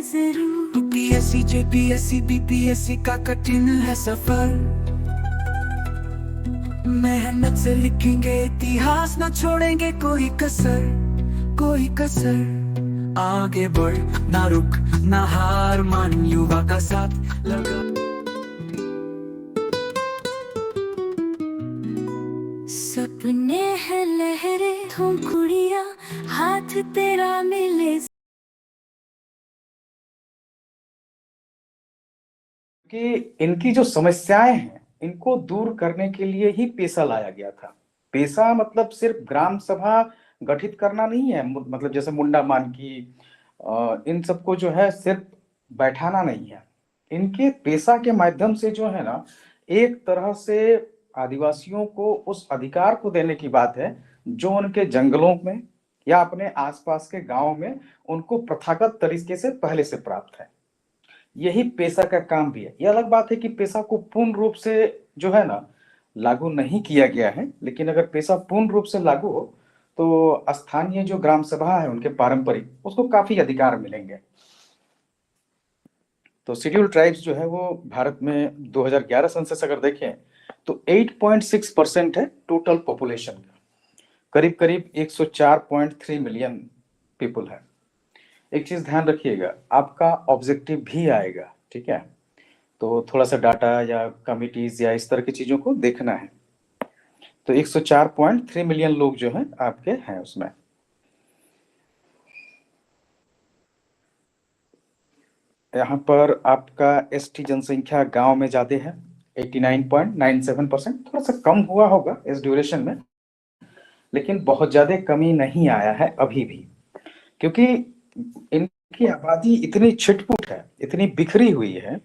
जरूर। UPSC JPSC BPSC का कठिन है सफर, मेहनत से लिखेंगे इतिहास, न छोड़ेंगे कोई कसर, कोई कसर। आगे बढ़ ना रुक ना हार मान, युवा का साथ लगा। सपने हैं लहरे तुम कुड़िया, हाथ तेरा मिले। कि इनकी जो समस्याएं हैं इनको दूर करने के लिए ही पेशा लाया गया था। पेशा मतलब सिर्फ ग्राम सभा गठित करना नहीं है, मतलब जैसे मुंडा मान की इन सबको जो है सिर्फ बैठाना नहीं है। इनके पेशा के माध्यम से जो है ना, एक तरह से आदिवासियों को उस अधिकार को देने की बात है जो उनके जंगलों में या अपने आसपास के गांव में उनको प्रथागत तरीके से पहले से प्राप्त है। यही पेशा का काम भी है। यह अलग बात है कि पेशा को पूर्ण रूप से जो है ना लागू नहीं किया गया है, लेकिन अगर पेशा पूर्ण रूप से लागू हो तो स्थानीय जो ग्राम सभा है उनके पारंपरिक उसको काफी अधिकार मिलेंगे। तो शेड्यूल ट्राइब्स जो है वो भारत में 2011 सेंसस अगर देखें तो 8.6% है टोटल पॉपुलेशन का, करीब करीब 104.3 मिलियन पीपल है। एक चीज ध्यान रखिएगा, आपका ऑब्जेक्टिव भी आएगा, ठीक है, तो थोड़ा सा डाटा या कमिटीज या इस तरह की चीजों को देखना है। तो 104.3 मिलियन लोग जो हैं आपके हैं उसमें। यहाँ पर आपका एसटी जनसंख्या गांव में ज्यादा है, 89.97%, थोड़ा सा कम हुआ होगा इस ड्यूरेशन में, लेकिन बहुत ज्यादा कमी नहीं आया है अभी भी, क्योंकि इनकी आबादी इतनी छिटपुट है, इतनी बिखरी हुई है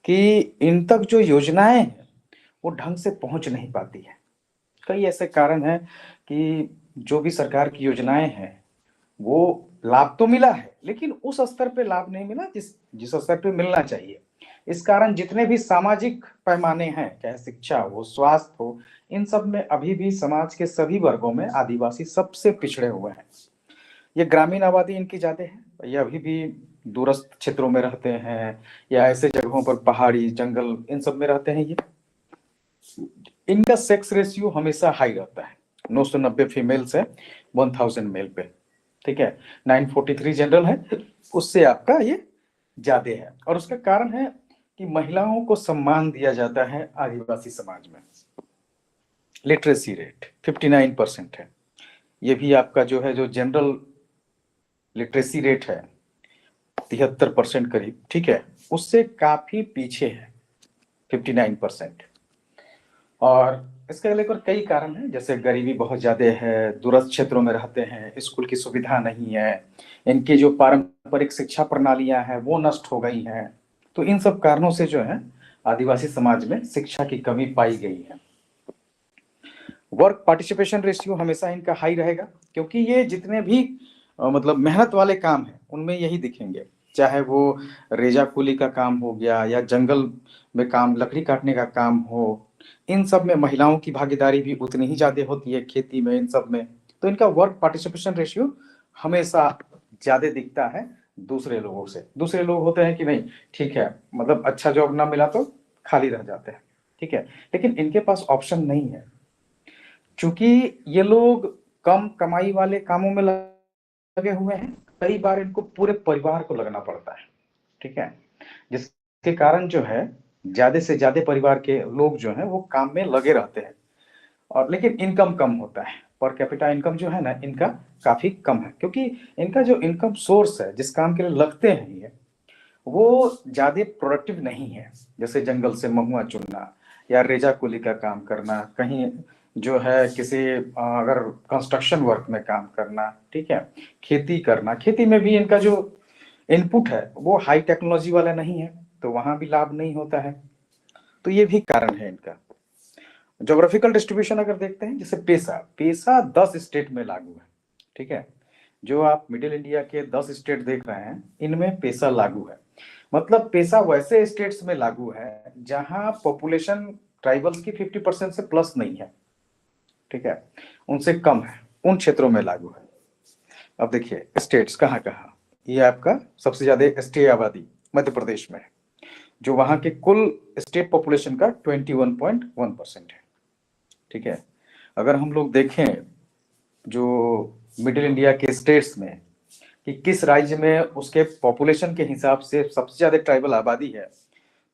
कि इन तक जो योजनाएं हैं वो ढंग से पहुंच नहीं पाती है। कई ऐसे कारण हैं कि जो भी सरकार की योजनाएं हैं वो लाभ तो मिला है लेकिन उस स्तर पे लाभ नहीं मिला जिस जिस स्तर पे मिलना चाहिए। इस कारण जितने भी सामाजिक पैमाने हैं, चाहे शिक्षा हो, स्वास्थ्य हो, इन सब में अभी भी समाज के सभी वर्गों में आदिवासी सबसे पिछड़े हुए हैं। ये ग्रामीण आबादी इनकी ज्यादा है, ये अभी भी दूरस्थ क्षेत्रों में रहते हैं या ऐसे जगहों पर पहाड़ी जंगल इन सब में रहते हैं। ये इनका सेक्स रेशियो हमेशा हाई रहता है, 990 फीमेल्स है 1000 मेल पे, ठीक है, 943 जनरल है, उससे आपका ये ज्यादा है। और उसका कारण है कि महिलाओं को सम्मान दिया जाता है आदिवासी समाज में। लिटरेसी रेट 59% है, ये भी आपका जो है जो जनरल लिटरेसी रेट है 73% करीब, ठीक है, उससे काफी पीछे है 59%। और इसके लेकर कई कारण हैं, जैसे गरीबी बहुत ज्यादा है, दूरस्थ क्षेत्रों में रहते हैं, स्कूल की सुविधा नहीं है, इनकी जो पारंपरिक शिक्षा प्रणालियां हैं वो नष्ट हो गई हैं। तो इन सब कारणों से जो है आदिवासी समाज में शिक्षा की कमी पाई गई है। वर्क पार्टिसिपेशन रेशियो हमेशा इनका हाई रहेगा, क्योंकि ये जितने भी मतलब मेहनत वाले काम हैं उनमें यही दिखेंगे, चाहे वो रेजा कुली का काम हो गया या जंगल में काम, लकड़ी काटने का काम हो, इन सब में महिलाओं की भागीदारी भी उतनी ही ज्यादा होती है, खेती में, इन सब में। तो इनका वर्क पार्टिसिपेशन रेशियो हमेशा ज्यादा दिखता है दूसरे लोगों से। दूसरे लोग होते हैं कि नहीं ठीक है, मतलब अच्छा जॉब ना मिला तो खाली रह जाते हैं, ठीक है, लेकिन इनके पास ऑप्शन नहीं है, क्योंकि ये लोग कम कमाई वाले कामों में लगे हुए हैं। कई बार इनको पूरे परिवार को लगना पड़ता है, ठीक है, जिसके कारण जो है ज्यादा से ज्यादा परिवार के लोग जो हैं वो काम में लगे रहते हैं। और लेकिन इनकम कम होता है, पर कैपिटा इनकम जो है ना इनका काफी कम है, क्योंकि इनका जो इनकम सोर्स है जिस काम के लिए लगते हैं ये वो ज्यादा प्रोडक्टिव नहीं है। जैसे जंगल से महुआ चुनना या रेजा कुली का काम करना, कहीं जो है किसी अगर कंस्ट्रक्शन वर्क में काम करना, ठीक है, खेती करना, खेती में भी इनका जो इनपुट है वो हाई टेक्नोलॉजी वाला नहीं है, तो वहां भी लाभ नहीं होता है। तो ये भी कारण है इनका। जोग्राफिकल डिस्ट्रीब्यूशन अगर देखते हैं, जैसे पेशा पेशा 10 स्टेट में लागू है, ठीक है, जो आप मिडिल इंडिया के 10 स्टेट देख रहे हैं इनमें पेशा लागू है। मतलब पेशा वैसे स्टेट्स में लागू है जहां पॉपुलेशन ट्राइबल्स की 50% से प्लस नहीं है, ठीक है, उनसे कम है, उन क्षेत्रों में लागू है। अब देखिए स्टेट्स कहाँ कहाँ, ये आपका सबसे ज्यादा एसटी आबादी मध्य प्रदेश में है, जो वहां के कुल स्टेट पॉपुलेशन का 21.1% है। ठीक है, अगर हम लोग देखें जो मिडिल इंडिया के स्टेट्स में कि किस राज्य में उसके पॉपुलेशन के हिसाब से सबसे ज्यादा ट्राइबल आबादी है,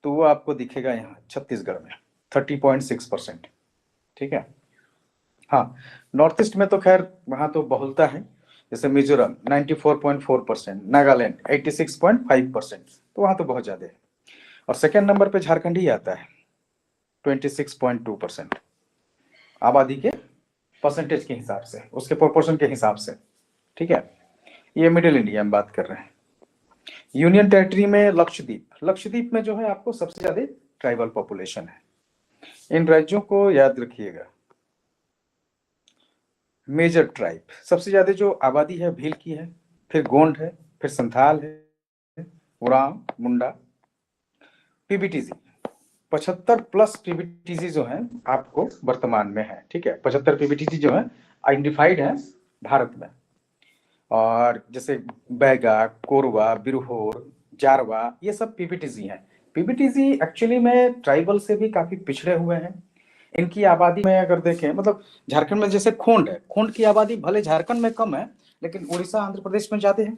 तो वो आपको दिखेगा यहाँ छत्तीसगढ़ में 30.6%। ठीक है, हाँ, नॉर्थ ईस्ट में तो खैर वहां तो बहुलता है, जैसे मिजोरम 94.4%, नागालैंड 86.5%, तो वहां तो बहुत ज्यादा है। और सेकेंड नंबर पे झारखंड ही आता है 26.2% आबादी के परसेंटेज के हिसाब से, उसके प्रोपोर्शन के हिसाब से। ठीक है, ये मिडिल इंडिया में बात कर रहे हैं। यूनियन टेरिटरी में लक्षद्वीप में जो है आपको सबसे ज्यादा ट्राइबल पॉपुलेशन है। इन राज्यों को याद रखिएगा। मेजर ट्राइब सबसे ज्यादा जो आबादी है भील की है, फिर गोंड है, फिर संथाल है, उरांव, मुंडा, पीबीटीजी 75+ पीबीटीजी जो है आपको वर्तमान में है। ठीक है, 75 पीबीटीजी जो है आइडेंटिफाइड है भारत में। और जैसे बैगा, कोरवा, बिरहोर, जारवा, ये सब पीबीटीजी हैं। पीबीटीजी एक्चुअली में ट्राइबल से भी काफी पिछड़े हुए हैं। इनकी आबादी में अगर देखें, मतलब झारखंड में जैसे खोंड है, खोंड की आबादी भले झारखंड में कम है, लेकिन उड़ीसा, आंध्र प्रदेश में ज्यादा है।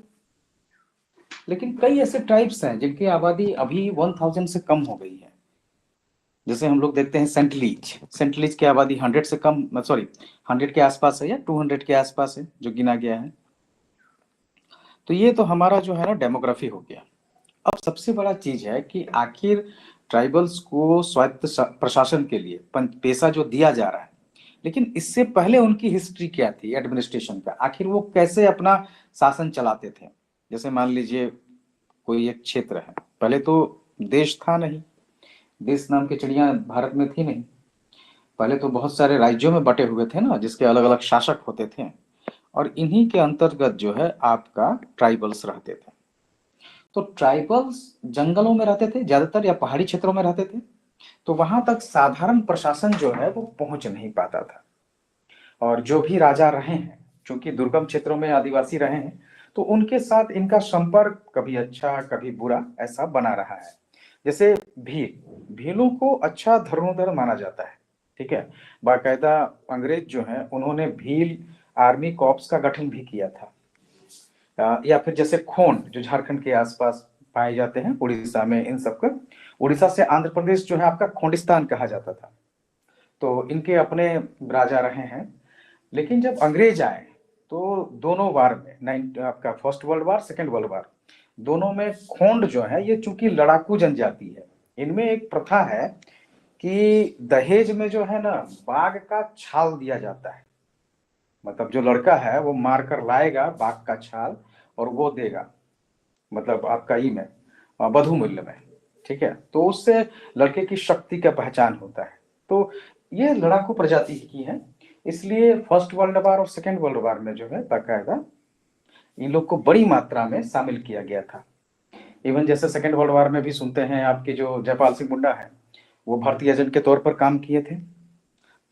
लेकिन कई ऐसे ट्राइब्स हैं जिनकी आबादी अभी 1000 से कम हो गई है। जैसे हम लोग देखते हैं सेंटलीज की आबादी 100 से कम, सॉरी 100 के आसपास है या 200 के आसपास है जो गिना गया है। तो ये तो हमारा जो है ना डेमोग्राफी हो गया। अब सबसे बड़ा चीज है कि आखिर ट्राइबल्स को स्वायत्त प्रशासन के लिए पेशा जो दिया जा रहा है, लेकिन इससे पहले उनकी हिस्ट्री क्या थी एडमिनिस्ट्रेशन का, आखिर वो कैसे अपना शासन चलाते थे। जैसे मान लीजिए कोई एक क्षेत्र है, पहले तो देश था नहीं, देश नाम की चिड़िया भारत में थी नहीं, पहले तो बहुत सारे राज्यों में बटे हुए थे ना, जिसके अलग अलग शासक होते थे, और इन्हीं के अंतर्गत जो है आपका ट्राइबल्स रहते थे। तो ट्राइबल्स जंगलों में रहते थे ज्यादातर, या पहाड़ी क्षेत्रों में रहते थे, तो वहां तक साधारण प्रशासन जो है वो पहुंच नहीं पाता था। और जो भी राजा रहे हैं, चूंकि दुर्गम क्षेत्रों में आदिवासी रहे हैं, तो उनके साथ इनका संपर्क कभी अच्छा कभी बुरा ऐसा बना रहा है। जैसे भीलों को अच्छा धर्मोधर माना जाता है। ठीक है, बाकायदा अंग्रेज जो है उन्होंने भील आर्मी कॉर्प्स का गठन भी किया था। या फिर जैसे खोंड जो झारखंड के आसपास पाए जाते हैं, उड़ीसा में, इन सब का, उड़ीसा से आंध्र प्रदेश जो है आपका खोंडिस्तान कहा जाता था। तो इनके अपने राजा रहे हैं। लेकिन जब अंग्रेज आए तो दोनों वार में, आपका first world war, second world war, दोनों में खोंड जो है ये चूंकि लड़ाकू जनजाति है, इनमें एक प्रथा है कि दहेज में जो है ना बाघ का छाल दिया जाता है। मतलब जो लड़का है वो मार कर लाएगा बाघ का छाल और वो देगा, मतलब आपका ई में वधु मूल्य में। ठीक है, तो उससे लड़के की शक्ति का पहचान होता है। तो ये लड़ाकू प्रजाति की है, इसलिए फर्स्ट वर्ल्ड वार और सेकेंड वर्ल्ड वार में जो है बाकायदा इन लोग को बड़ी मात्रा में शामिल किया गया था। इवन जैसे सेकेंड वर्ल्ड वार में भी सुनते हैं आपके जो जयपाल सिंह मुंडा है, वो भारतीय एजेंट के तौर पर काम किए थे,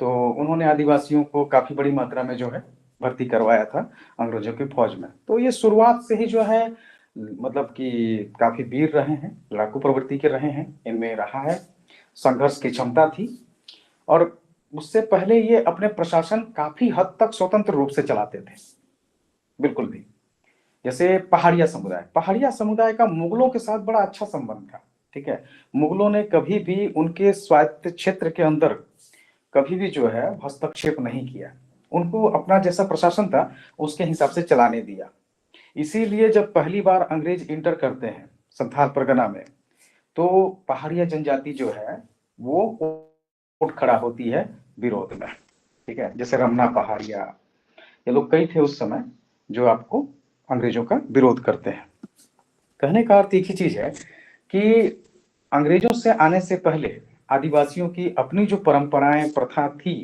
तो उन्होंने आदिवासियों को काफी बड़ी मात्रा में जो है भर्ती करवाया था अंग्रेजों की फौज में। तो ये शुरुआत से ही जो है मतलब कि काफी वीर रहे हैं, लड़ाकू प्रवृत्ति के रहे हैं, इनमें रहा है, संघर्ष की क्षमता थी। और उससे पहले ये अपने प्रशासन काफी हद तक स्वतंत्र रूप से चलाते थे, बिल्कुल भी। जैसे पहाड़िया समुदाय का मुगलों के साथ बड़ा अच्छा संबंध था। ठीक है, मुगलों ने कभी भी उनके स्वायत्त क्षेत्र के अंदर कभी भी जो है हस्तक्षेप नहीं किया, उनको अपना जैसा प्रशासन था उसके हिसाब से चलाने दिया। इसीलिए जब पहली बार अंग्रेज इंटर करते हैं संथाल परगना में, तो पहाड़िया जनजाति जो है वो उठ खड़ा होती है विरोध में। ठीक है, जैसे रमना पहाड़िया, ये लोग कई थे उस समय जो आपको अंग्रेजों का विरोध करते हैं। कहने का अर्थ एक ही चीज है कि अंग्रेजों से आने से पहले आदिवासियों की अपनी जो परंपराएं प्रथा थी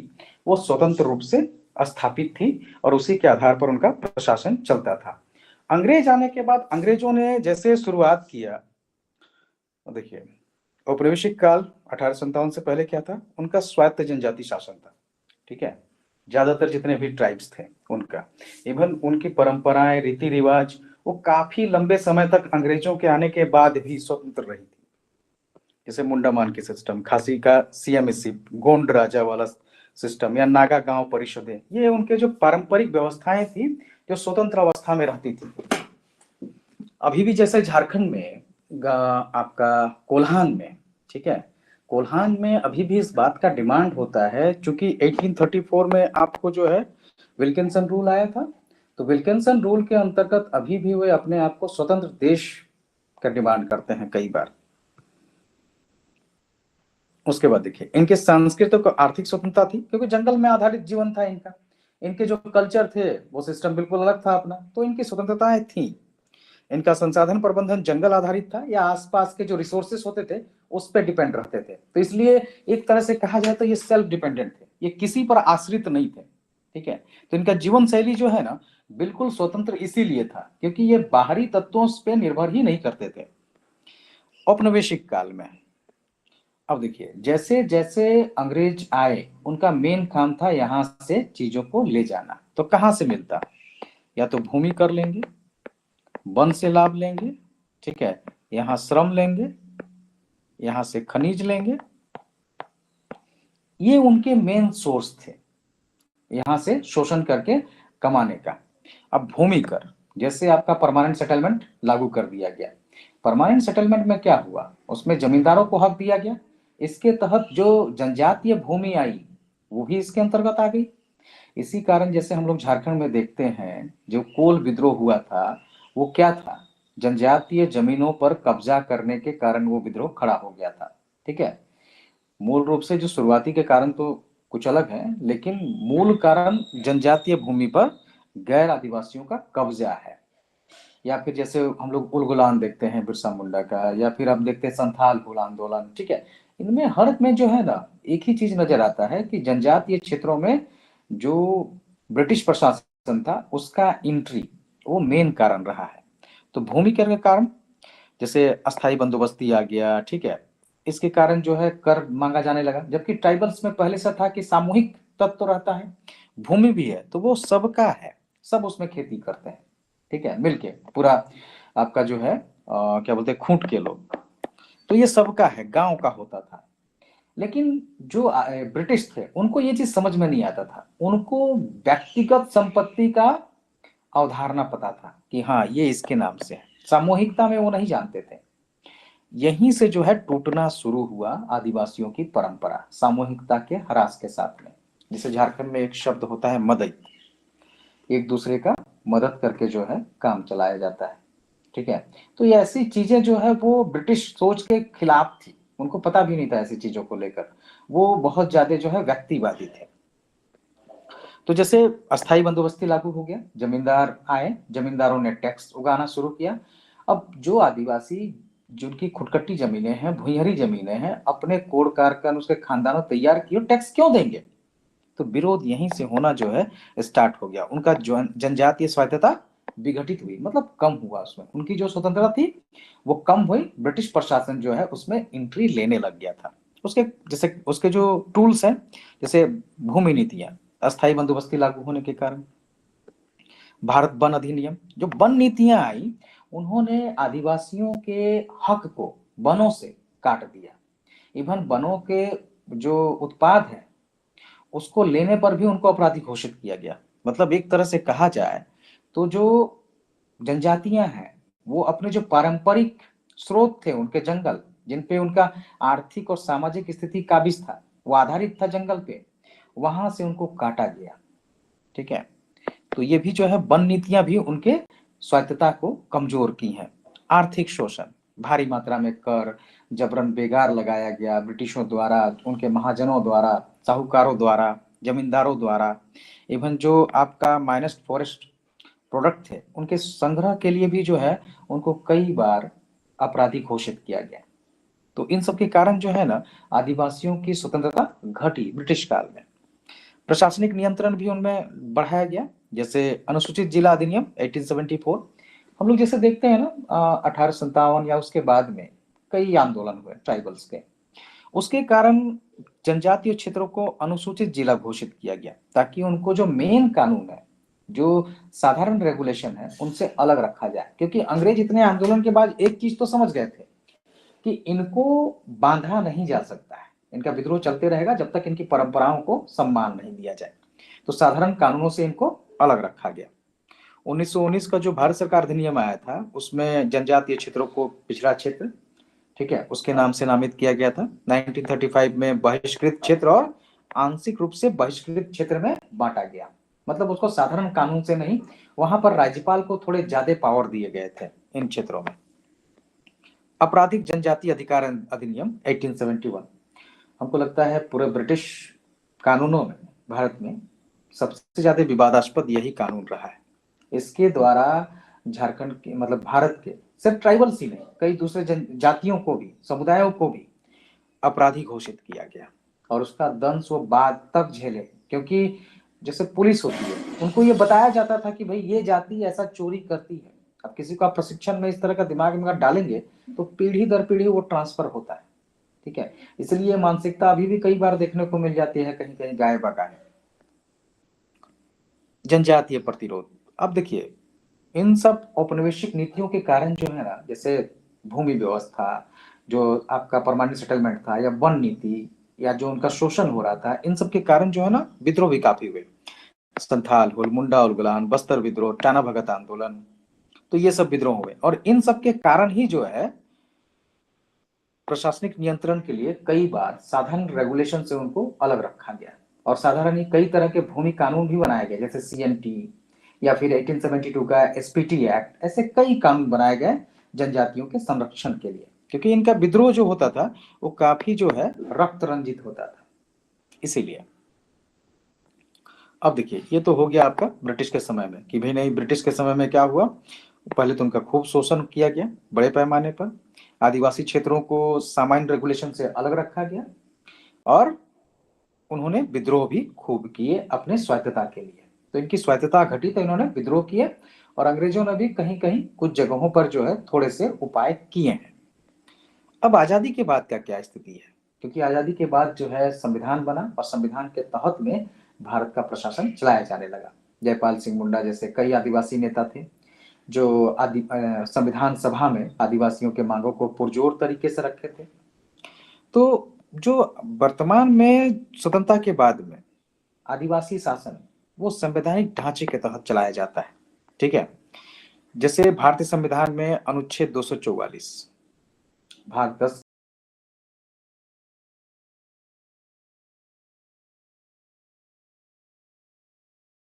वो स्वतंत्र रूप से स्थापित थी और उसी के आधार पर उनका प्रशासन चलता था। अंग्रेज आने के बाद अंग्रेजों ने जैसे शुरुआत किया, देखिए औपनिवेशिक काल 1857 से पहले क्या था, उनका स्वायत्त जनजाति शासन था। ठीक है, ज्यादातर जितने भी ट्राइब्स थे उनका, इवन उनकी परंपराएं, रीति रिवाज वो काफी लंबे समय तक अंग्रेजों के आने के बाद भी स्वतंत्र रही थी। जैसे मुंडामान की सिस्टम, खासी का सीएमएससी, गोंड राजा वाला सिस्टम, या नागा गांव परिषदें, ये उनके जो पारंपरिक व्यवस्थाएं थी जो स्वतंत्र अवस्था में रहती थी। अभी भी जैसे झारखंड में आपका कोल्हान में, ठीक है, कोल्हान में अभी भी इस बात का डिमांड होता है, क्योंकि 1834 में आपको जो है विल्किंसन रूल आया था, तो विल्किंसन रूल के अंतर्गत अभी भी वे अपने आप को स्वतंत्र देश का डिमांड करते हैं कई बार। उसके बाद देखिए, इनके सांस्कृतिक और आर्थिक स्वतंत्रता थी, क्योंकि जंगल में आधारित जीवन था इनका, इनके जो कल्चर थे वो सिस्टम बिल्कुल अलग था अपना, तो इनकी स्वतंत्रताएं थी। इनका संसाधन प्रबंधन जंगल आधारित था, या आसपास के जो रिसोर्सेस होते थे उस पर डिपेंड रहते थे, तो इसलिए एक तरह से कहा जाए तो ये सेल्फ डिपेंडेंट थे, ये किसी पर आश्रित नहीं थे। ठीक है, तो इनका जीवन शैली जो है ना बिल्कुल स्वतंत्र इसीलिए था क्योंकि ये बाहरी तत्वों पे निर्भर ही नहीं करते थे। औपनिवेशिक काल में अब देखिए, जैसे जैसे अंग्रेज आए उनका मेन काम था यहां से चीजों को ले जाना, तो कहां से मिलता, या तो भूमि कर लेंगे, वन से लाभ लेंगे, ठीक है, यहां श्रम लेंगे, यहां से खनिज लेंगे, ये उनके मेन सोर्स थे यहां से शोषण करके कमाने का। अब भूमि कर, जैसे आपका परमानेंट सेटलमेंट लागू कर दिया गया, परमानेंट सेटलमेंट में क्या हुआ, उसमें जमींदारों को हक दिया गया, इसके तहत जो जनजातीय भूमि आई वो भी इसके अंतर्गत आ गई। इसी कारण जैसे हम लोग झारखंड में देखते हैं जो कोल विद्रोह हुआ था वो क्या था, जनजातीय जमीनों पर कब्जा करने के कारण वो विद्रोह खड़ा हो गया था। ठीक है, मूल रूप से जो शुरुआती के कारण तो कुछ अलग है, लेकिन मूल कारण जनजातीय भूमि पर गैर आदिवासियों का कब्जा है। या फिर जैसे हम लोग उलगुलान देखते हैं बिरसा मुंडा का, या फिर हम देखते हैं संथाल हुल आंदोलन, ठीक है, इनमें हर में जो है ना एक ही चीज नजर आता है कि जनजातीय क्षेत्रों में जो ब्रिटिश प्रशासन था उसका एंट्री वो मेन कारण रहा है। तो भूमि के कारण जैसे अस्थाई बंदोबस्ती आ गया, ठीक है, इसके कारण जो है कर मांगा जाने लगा, जबकि ट्राइबल्स में पहले से था कि सामूहिक तत्व रहता है, भूमि भी है तो वो सबका है, सब उसमें खेती करते हैं, ठीक है, मिलके पूरा आपका जो है क्या बोलते हैं खूंट के लोग, तो ये सबका है, गांव का होता था। लेकिन जो ब्रिटिश थे उनको ये चीज समझ में नहीं आता था, उनको व्यक्तिगत संपत्ति का अवधारणा पता था कि हाँ ये इसके नाम से है, सामूहिकता में वो नहीं जानते थे। यहीं से जो है टूटना शुरू हुआ आदिवासियों की परंपरा सामूहिकता के ह्रास के साथ में। जैसे झारखंड में एक शब्द होता है मदई, एक दूसरे का मदद करके जो है काम चलाया जाता है। ठीक है, तो ये ऐसी चीजें जो है वो ब्रिटिश सोच के खिलाफ थी, उनको पता भी नहीं था ऐसी चीजों को लेकर, वो बहुत ज्यादा जो है व्यक्तिवादी थे। तो जैसे अस्थाई बंदोबस्ती लागू हो गया, जमींदार आए, जमींदारों ने टैक्स उगाना शुरू किया। अब जो आदिवासी जिनकी खुटकट्टी जमीनें हैं, भुइंहरी जमीनें हैं, अपने कोड कारकन उसके खानदानों तैयार किए, टैक्स क्यों देंगे, तो विरोध यहीं से होना जो है स्टार्ट हो गया। उनका जनजातीय स्वायत्तता विघटित हुई, मतलब कम हुआ, उसमें उनकी जो स्वतंत्रता थी वो कम हुई, ब्रिटिश प्रशासन जो है उसमें एंट्री लेने लग गया था। उसके जैसे उसके जो टूल्स हैं, जैसे भूमि नीतियां, अस्थाई बंदोबस्ती लागू होने के कारण, भारत वन अधिनियम, जो वन नीतियां आई उन्होंने आदिवासियों के हक को वनों से काट दिया। इवन वनों के जो उत्पाद है उसको लेने पर भी उनको अपराधी घोषित किया गया। मतलब एक तरह से कहा जाए तो जो जनजातियां हैं वो अपने जो पारंपरिक स्रोत थे, उनके जंगल जिन पे उनका आर्थिक और सामाजिक स्थिति काबिज था, वो आधारित था जंगल पे, वहां से उनको काटा गया। ठीक है, तो ये भी जो है वन नीतियां भी उनके स्वायत्तता को कमजोर की हैं। आर्थिक शोषण, भारी मात्रा में कर जबरन बेगार लगाया गया ब्रिटिशों द्वारा, उनके महाजनों द्वारा, साहूकारों द्वारा, जमींदारों द्वारा। इवन जो आपका माइनस फॉरेस्ट प्रोडक्ट थे उनके संग्रह के लिए भी जो है उनको कई बार अपराधी घोषित किया गया। तो इन सब के कारण जो है ना आदिवासियों की स्वतंत्रता घटी ब्रिटिश काल में। प्रशासनिक नियंत्रण भी उनमें बढ़ाया गया, जैसे अनुसूचित जिला अधिनियम 1874। हम लोग जैसे देखते हैं ना 1857 या उसके बाद में कई आंदोलन हुए ट्राइबल्स के, उसके कारण जनजातीय क्षेत्रों को अनुसूचित जिला घोषित किया गया ताकि उनको जो मेन कानून है जो साधारण रेगुलेशन है उनसे अलग रखा जाए, क्योंकि अंग्रेज इतने आंदोलन के बाद एक चीज तो समझ गए थे कि इनको बांधा नहीं जा सकता है, इनका विद्रोह चलते रहेगा जब तक इनकी परंपराओं को सम्मान नहीं दिया जाए। तो साधारण कानूनों से इनको अलग रखा गया। 1919 का जो भारत सरकार अधिनियम आया था उसमें जनजातीय क्षेत्रों को पिछड़ा क्षेत्र, ठीक है, उसके नाम से नामित किया गया था। 1935 में बहिष्कृत क्षेत्र और आंशिक रूप से बहिष्कृत क्षेत्र में बांटा गया। मतलब उसको साधारण कानून से नहीं, वहां पर राज्यपाल को थोड़े ज्यादा पावर दिए गए थे इन क्षेत्रों में। आपराधिक जनजातीय अधिकार अधिनियम 1871, हमको लगता है पूरे ब्रिटिश कानूनों में भारत में सबसे ज्यादा विवादास्पद यही कानून रहा है। इसके द्वारा झारखंड के, मतलब भारत के सिर्फ ट्राइबल्स ही नहीं, कई दूसरे जातियों को भी, समुदायों को भी अपराधी घोषित किया गया और उसका दंश वो बाद तक झेले। क्योंकि जैसे पुलिस होती है, उनको ये बताया जाता था कि भाई ये जाति ऐसा चोरी करती है। अब किसी को आप प्रशिक्षण में इस तरह का दिमाग में डालेंगे तो पीढ़ी दर पीढ़ी वो ट्रांसफर होता है, ठीक है। इसलिए मानसिकता अभी भी कई बार देखने को मिल जाती है कहीं कहीं गाये बगाए। जनजातीय प्रतिरोध, अब देखिए इन सब औपनिवेशिक नीतियों के कारण जो है ना, जैसे भूमि व्यवस्था, जो आपका परमानेंट सेटलमेंट था, या वन नीति, या जो उनका शोषण हो रहा था, इन सब के कारण जो है ना विद्रोह भी काफी हुए। संथाल हुल, मुंडा उलगुलान, बस्तर विद्रोह, टाना भगत आंदोलन, तो ये सब विद्रोह हुए। और इन सब के कारण ही जो है प्रशासनिक नियंत्रण के लिए कई बार साधारण रेगुलेशन से उनको अलग रखा गया। और साधारण ही कई तरह के भूमि कानून भी बनाए गए, जैसे सीएनटी या फिर 1872 का एसपीटी एक्ट। ऐसे कई कानून बनाए गए जनजातियों के संरक्षण के लिए, क्योंकि इनका विद्रोह जो होता था वो काफी जो है रक्त रंजित होता था, इसीलिए। अब देखिए ये तो हो गया आपका ब्रिटिश के समय में कि भाई नहीं, ब्रिटिश के समय में क्या हुआ, पहले तो उनका खूब शोषण किया गया बड़े पैमाने पर। आदिवासी क्षेत्रों को सामान्य रेगुलेशन से अलग रखा गया और उन्होंने विद्रोह भी खूब किए अपने स्वायत्तता के लिए। तो इनकी स्वायत्तता घटी तो इन्होंने विद्रोह किए, और अंग्रेजों ने भी कहीं कहीं कुछ जगहों पर जो है थोड़े से उपाय किए हैं। अब आजादी के बाद का क्या स्थिति है, क्योंकि आजादी के बाद जो है संविधान बना और संविधान के तहत में भारत का प्रशासन चलाया जाने लगा। जयपाल सिंह मुंडा जैसे कई आदिवासी नेता थे जो संविधान सभा में आदिवासियों के मांगों को पुरजोर तरीके से रखे थे। तो जो वर्तमान में स्वतंत्रता के बाद में आदिवासी शासन वो संवैधानिक ढांचे के तहत चलाया जाता है, ठीक है। जैसे भारतीय संविधान में अनुच्छेद 244 भाग 10